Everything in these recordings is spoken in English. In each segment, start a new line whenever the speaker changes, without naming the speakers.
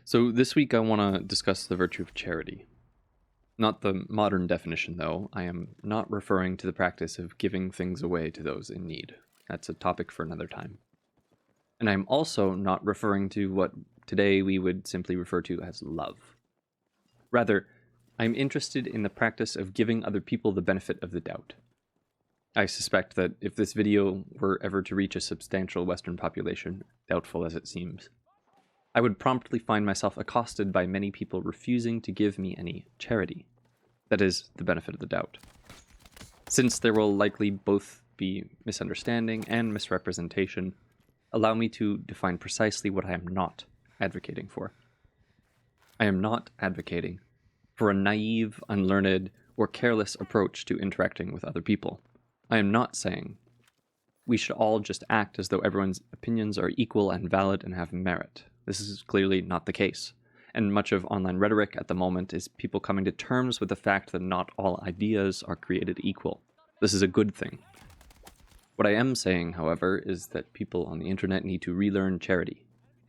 So this week I want to discuss the virtue of charity. Not the modern definition, though. I am not referring to the practice of giving things away to those in need. That's a topic for another time. And I'm also not referring to what today we would simply refer to as love. Rather, I'm interested in the practice of giving other people the benefit of the doubt. I suspect that if this video were ever to reach a substantial Western population, doubtful as it seems, I would promptly find myself accosted by many people refusing to give me any charity. That is, the benefit of the doubt. Since there will likely both be misunderstanding and misrepresentation, allow me to define precisely what I am not advocating for. I am not advocating for a naive, unlearned, or careless approach to interacting with other people. I am not saying we should all just act as though everyone's opinions are equal and valid and have merit. This is clearly not the case, and much of online rhetoric at the moment is people coming to terms with the fact that not all ideas are created equal. This is a good thing. What I am saying, however, is that people on the internet need to relearn charity.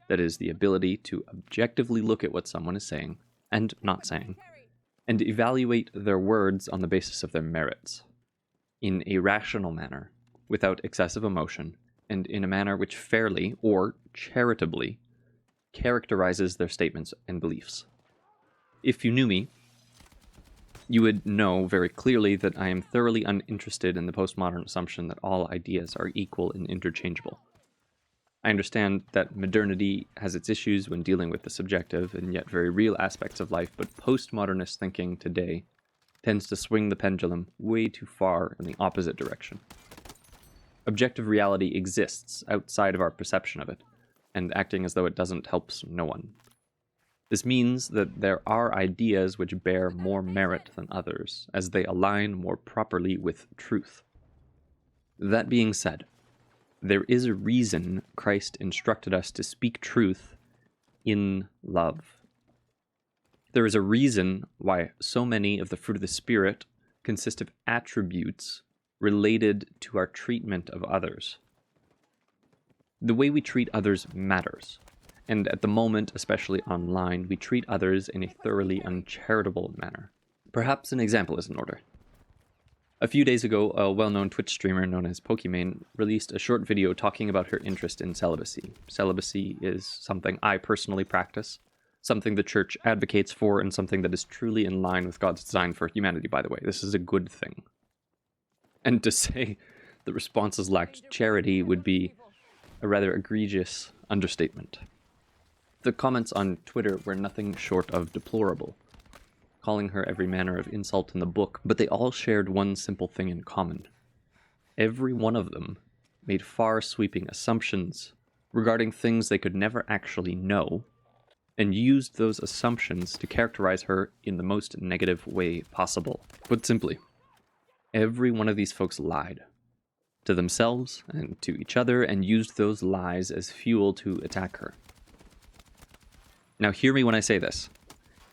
That is, the ability to objectively look at what someone is saying, and not saying, and evaluate their words on the basis of their merits, in a rational manner, without excessive emotion, and in a manner which fairly, or charitably, characterizes their statements and beliefs. If you knew me, you would know very clearly that I am thoroughly uninterested in the postmodern assumption that all ideas are equal and interchangeable. I understand that modernity has its issues when dealing with the subjective and yet very real aspects of life, but postmodernist thinking today tends to swing the pendulum way too far in the opposite direction. Objective reality exists outside of our perception of it, and acting as though it doesn't helps no one. This means that there are ideas which bear more merit than others, as they align more properly with truth. That being said, there is a reason Christ instructed us to speak truth in love. There is a reason why so many of the fruit of the Spirit consist of attributes related to our treatment of others. The way we treat others matters, and at the moment, especially online, we treat others in a thoroughly uncharitable manner. Perhaps an example is in order. A few days ago, a well-known Twitch streamer known as Pokimane released a short video talking about her interest in celibacy. Celibacy is something I personally practice, something the church advocates for, and something that is truly in line with God's design for humanity, by the way. This is a good thing. And to say the responses lacked charity would be a rather egregious understatement. The comments on Twitter were nothing short of deplorable, calling her every manner of insult in the book, but they all shared one simple thing in common. Every one of them made far-sweeping assumptions regarding things they could never actually know, and used those assumptions to characterize her in the most negative way possible. Put simply, every one of these folks lied to themselves and to each other, and used those lies as fuel to attack her. Now hear me when I say this.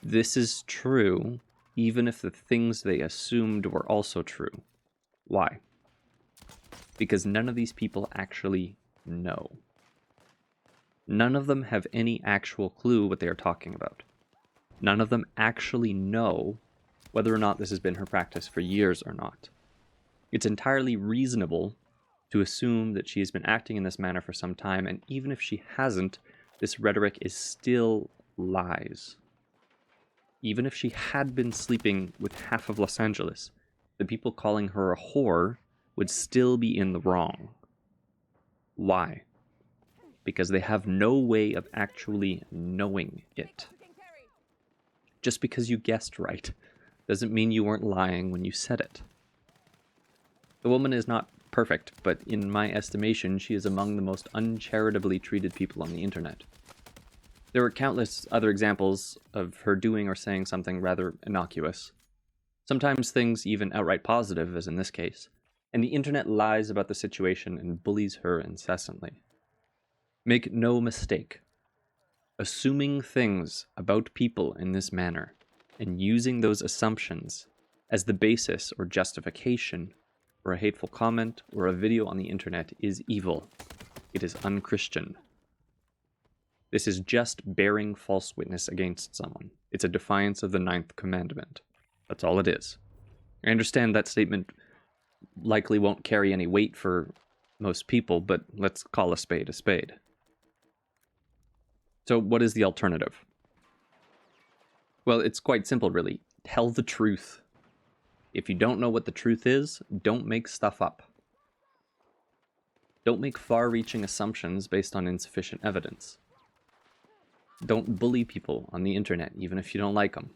This is true even if the things they assumed were also true. Why? Because none of these people actually know. None of them have any actual clue what they are talking about. None of them actually know whether or not this has been her practice for years or not. It's entirely reasonable to assume that she has been acting in this manner for some time, and even if she hasn't, this rhetoric is still lies. Even if she had been sleeping with half of Los Angeles, the people calling her a whore would still be in the wrong. Why? Because they have no way of actually knowing it. Just because you guessed right doesn't mean you weren't lying when you said it. The woman is not perfect, but in my estimation, she is among the most uncharitably treated people on the internet. There are countless other examples of her doing or saying something rather innocuous. Sometimes things even outright positive, as in this case, and the internet lies about the situation and bullies her incessantly. Make no mistake, assuming things about people in this manner, and using those assumptions as the basis or justification for a hateful comment or a video on the internet is evil. It is unchristian. This is just bearing false witness against someone. It's a defiance of the 9th commandment. That's all it is. I understand that statement likely won't carry any weight for most people, but let's call a spade a spade. So what is the alternative? Well, it's quite simple, really. Tell the truth. If you don't know what the truth is, don't make stuff up. Don't make far-reaching assumptions based on insufficient evidence. Don't bully people on the internet, even if you don't like them.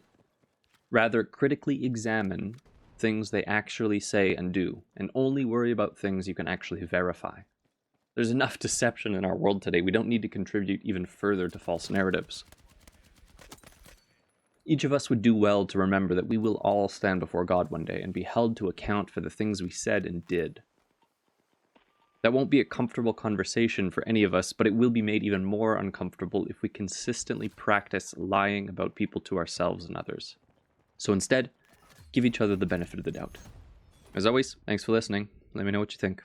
Rather, critically examine things they actually say and do, and only worry about things you can actually verify. There's enough deception in our world today. We don't need to contribute even further to false narratives. Each of us would do well to remember that we will all stand before God one day and be held to account for the things we said and did. That won't be a comfortable conversation for any of us, but it will be made even more uncomfortable if we consistently practice lying about people to ourselves and others. So instead, give each other the benefit of the doubt. As always, thanks for listening. Let me know what you think.